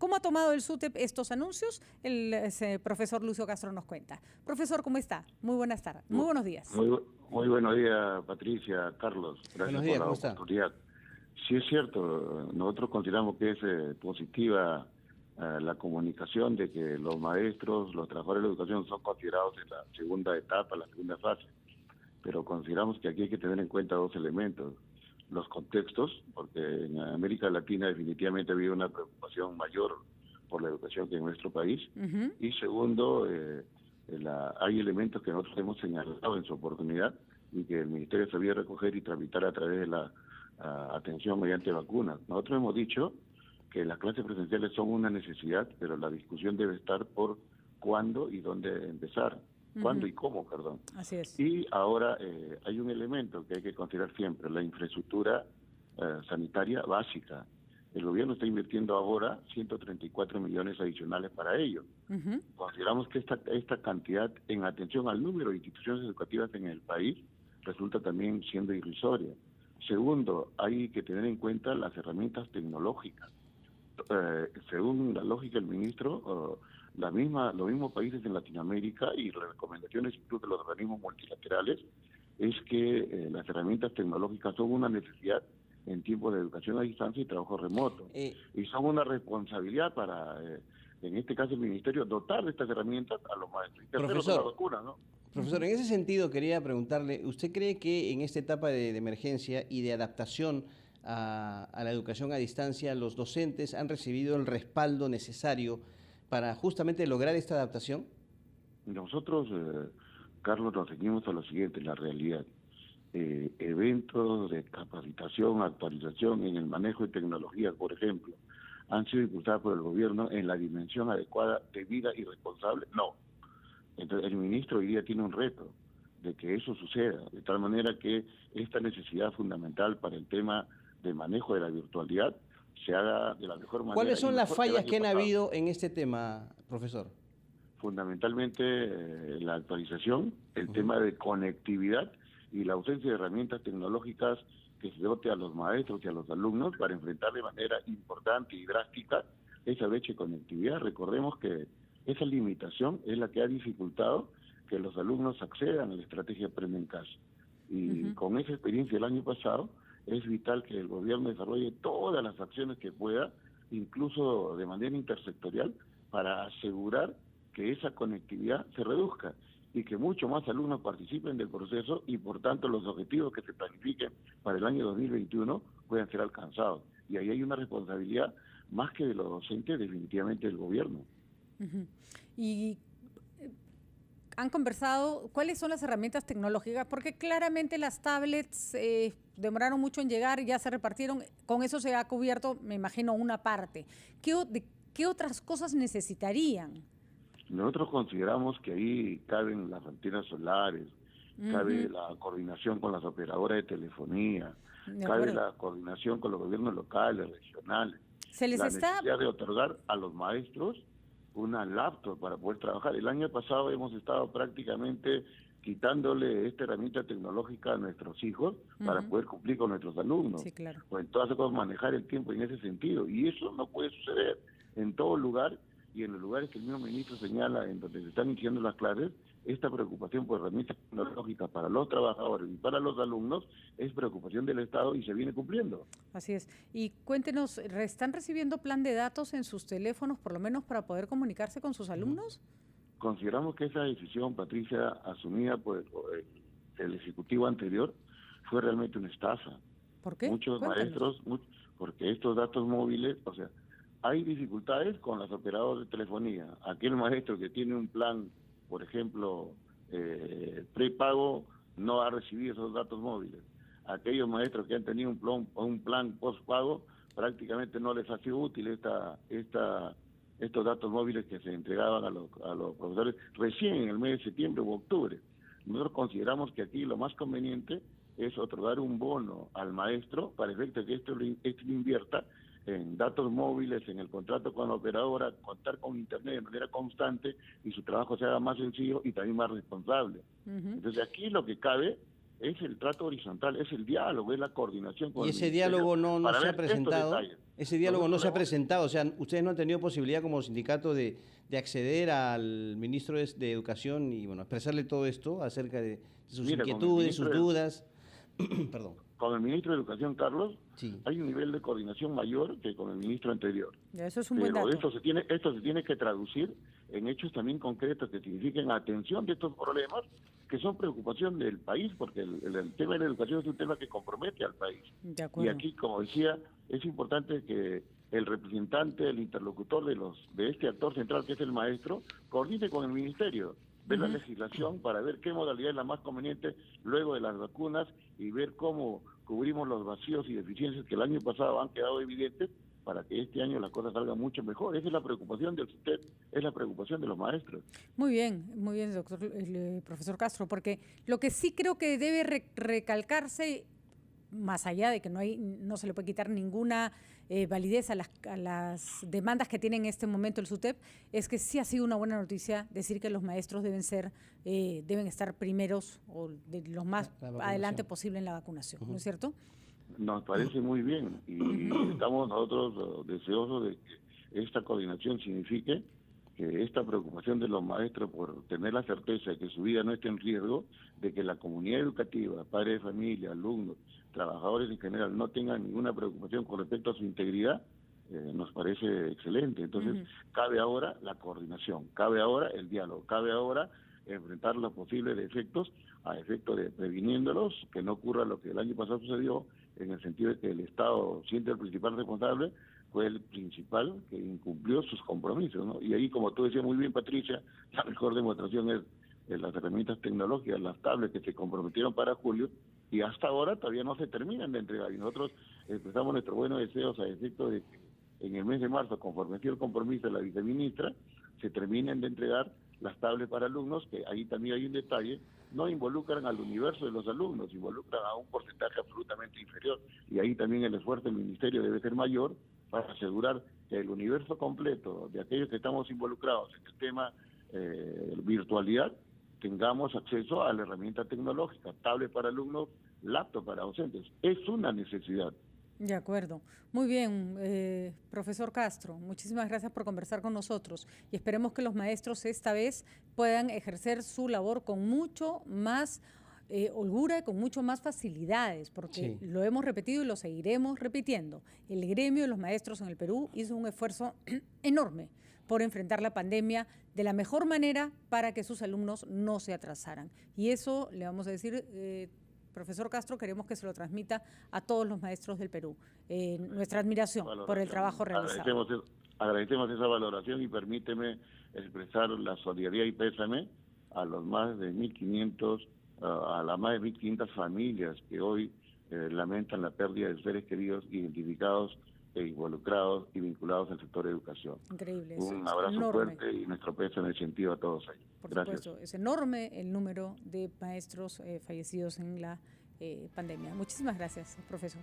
¿Cómo ha tomado el SUTEP estos anuncios? El profesor Lucio Castro nos cuenta. Profesor, ¿cómo está? Muy buenas tardes, muy buenos días. Muy buenos días, Patricia, Carlos. Gracias por la oportunidad. Sí, es cierto, nosotros consideramos que es positiva la comunicación de que los maestros, los trabajadores de la educación son considerados en la segunda etapa, la segunda fase, pero consideramos que aquí hay que tener en cuenta dos elementos: los contextos, porque en América Latina definitivamente ha habido una preocupación mayor por la educación que en nuestro país, y segundo, hay elementos que nosotros hemos señalado en su oportunidad y que el Ministerio sabía recoger y tramitar a través de la atención mediante vacunas. Nosotros hemos dicho que las clases presenciales son una necesidad, pero la discusión debe estar por cuándo y dónde empezar, cuándo y cómo, perdón. Así es. Y ahora hay un elemento que hay que considerar siempre: la infraestructura sanitaria básica. El gobierno está invirtiendo ahora 134 millones adicionales para ello. Consideramos que esta cantidad, en atención al número de instituciones educativas en el país, resulta también siendo irrisoria. Segundo, hay que tener en cuenta las herramientas tecnológicas. Según la lógica del ministro, los mismos países en Latinoamérica y las recomendaciones incluso de los organismos multilaterales es que las herramientas tecnológicas son una necesidad en tiempos de educación a distancia y trabajo remoto, y son una responsabilidad para, en este caso, el Ministerio, dotar de estas herramientas a los maestros. Profesor, la vacuna, ¿no? Profesor, en ese sentido quería preguntarle, ¿usted cree que en esta etapa de emergencia y de adaptación a la educación a distancia, los docentes han recibido el respaldo necesario para justamente lograr esta adaptación? Nosotros, Carlos, nos seguimos a lo siguiente: la realidad. Eventos de capacitación, actualización en el manejo de tecnologías, por ejemplo, han sido impulsados por el gobierno en la dimensión adecuada, debida y responsable. No. Entonces el ministro hoy día tiene un reto de que eso suceda, de tal manera que esta necesidad fundamental para el tema de manejo de la virtualidad se haga de la mejor manera. ¿Cuáles son las fallas que han habido en este tema, profesor? Fundamentalmente la actualización, el tema de conectividad y la ausencia de herramientas tecnológicas que se dote a los maestros y a los alumnos para enfrentar de manera importante y drástica esa brecha de conectividad. Recordemos que esa limitación es la que ha dificultado que los alumnos accedan a la estrategia Aprende en Casa. Y con esa experiencia del año pasado, es vital que el gobierno desarrolle todas las acciones que pueda, incluso de manera intersectorial, para asegurar que esa conectividad se reduzca y que mucho más alumnos participen del proceso y, por tanto, los objetivos que se planifiquen para el año 2021 puedan ser alcanzados. Y ahí hay una responsabilidad, más que de los docentes, definitivamente del gobierno. Y han conversado, ¿cuáles son las herramientas tecnológicas? Porque claramente las tablets demoraron mucho en llegar, ya se repartieron, con eso se ha cubierto, me imagino, una parte. ¿Qué otras cosas necesitarían? Nosotros consideramos que ahí caben las antenas solares, cabe la coordinación con las operadoras de telefonía, cabe la coordinación con los gobiernos locales, regionales. Necesidad de otorgar a los maestros una laptop para poder trabajar. El año pasado hemos estado prácticamente quitándole esta herramienta tecnológica a nuestros hijos para poder cumplir con nuestros alumnos. Sí, claro. Pues entonces podemos manejar el tiempo en ese sentido, y eso no puede suceder en todo lugar. Y en los lugares que el mismo ministro señala, en donde se están iniciando las clases, esta preocupación por herramientas tecnológicas para los trabajadores y para los alumnos es preocupación del Estado y se viene cumpliendo. Así es. Y cuéntenos, ¿están recibiendo plan de datos en sus teléfonos, por lo menos para poder comunicarse con sus alumnos? Consideramos que esa decisión, Patricia, asumida por el Ejecutivo anterior, fue realmente una estafa. ¿Por qué? Muchos maestros, porque estos datos móviles, o sea, hay dificultades con las operadoras de telefonía. Aquel maestro que tiene un plan, por ejemplo, prepago, no ha recibido esos datos móviles. Aquellos maestros que han tenido un plan postpago, prácticamente no les ha sido útil estos datos móviles que se entregaban a los profesores recién en el mes de septiembre u octubre. Nosotros consideramos que aquí lo más conveniente es otorgar un bono al maestro para efecto que esto lo invierta en datos móviles, en el contrato con la operadora, contar con internet de manera constante y su trabajo se haga más sencillo y también más responsable. Entonces aquí lo que cabe es el trato horizontal, es el diálogo, es la coordinación con y ese diálogo no se ha presentado. Ese diálogo no se ha presentado, o sea, ustedes no han tenido posibilidad como sindicato de acceder al ministro de Educación y bueno, expresarle todo esto acerca de sus inquietudes, sus dudas. Perdón. Con el ministro de Educación, Carlos, sí, hay un nivel de coordinación mayor que con el ministro anterior. Eso es un buen dato. Esto se tiene que traducir en hechos también concretos que signifiquen atención de estos problemas que son preocupación del país, porque el tema de la educación es un tema que compromete al país. De acuerdo. Y aquí, como decía, es importante que el representante, el interlocutor de este actor central, que es el maestro, coordine con el ministerio, ver la legislación para ver qué modalidad es la más conveniente luego de las vacunas y ver cómo cubrimos los vacíos y deficiencias que el año pasado han quedado evidentes para que este año las cosas salgan mucho mejor. Esa es la preocupación del SUTEP, es la preocupación de los maestros. Muy bien, doctor, profesor Castro, porque lo que sí creo que debe recalcarse, más allá de que no se le puede quitar ninguna validez a las demandas que tiene en este momento el SUTEP, es que sí ha sido una buena noticia decir que los maestros deben estar primeros o de los más adelante posible en la vacunación, ¿no es cierto? Nos parece muy bien y estamos nosotros deseosos de que esta coordinación signifique que esta preocupación de los maestros por tener la certeza de que su vida no esté en riesgo, de que la comunidad educativa, padres de familia, alumnos, trabajadores en general no tengan ninguna preocupación con respecto a su integridad, nos parece excelente. Entonces, cabe ahora la coordinación, cabe ahora el diálogo, cabe ahora enfrentar los posibles efectos a efecto de previniéndolos, que no ocurra lo que el año pasado sucedió, en el sentido de que el Estado, siendo el principal responsable, fue el principal que incumplió sus compromisos, ¿no? Y ahí, como tú decías muy bien, Patricia, la mejor demostración es las herramientas tecnológicas, las tablets que se comprometieron para julio, y hasta ahora todavía no se terminan de entregar. Y nosotros expresamos nuestros buenos deseos a efecto de que en el mes de marzo, conforme ha sido el compromiso de la viceministra, se terminen de entregar las tablets para alumnos, que ahí también hay un detalle, no involucran al universo de los alumnos, involucran a un porcentaje absolutamente inferior, y ahí también el esfuerzo del ministerio debe ser mayor para asegurar que el universo completo de aquellos que estamos involucrados en el tema virtualidad, tengamos acceso a la herramienta tecnológica, tablet para alumnos, laptop para docentes. Es una necesidad. De acuerdo. Muy bien, profesor Castro, muchísimas gracias por conversar con nosotros y esperemos que los maestros esta vez puedan ejercer su labor con mucho más holgura y con mucho más facilidades, porque lo hemos repetido y lo seguiremos repitiendo. El gremio de los maestros en el Perú hizo un esfuerzo enorme por enfrentar la pandemia de la mejor manera para que sus alumnos no se atrasaran. Y eso le vamos a decir... Profesor Castro, queremos que se lo transmita a todos los maestros del Perú. Nuestra admiración por el trabajo realizado. Agradecemos esa valoración y permíteme expresar la solidaridad y pésame a los más de 1.500, a las más de 1.500 familias que hoy lamentan la pérdida de seres queridos identificados e involucrados y vinculados al sector de educación. Increíble. Un abrazo fuerte y nuestro peso en el sentido a todos ellos. Por supuesto, es enorme el número de maestros fallecidos en la pandemia. Muchísimas gracias, profesor.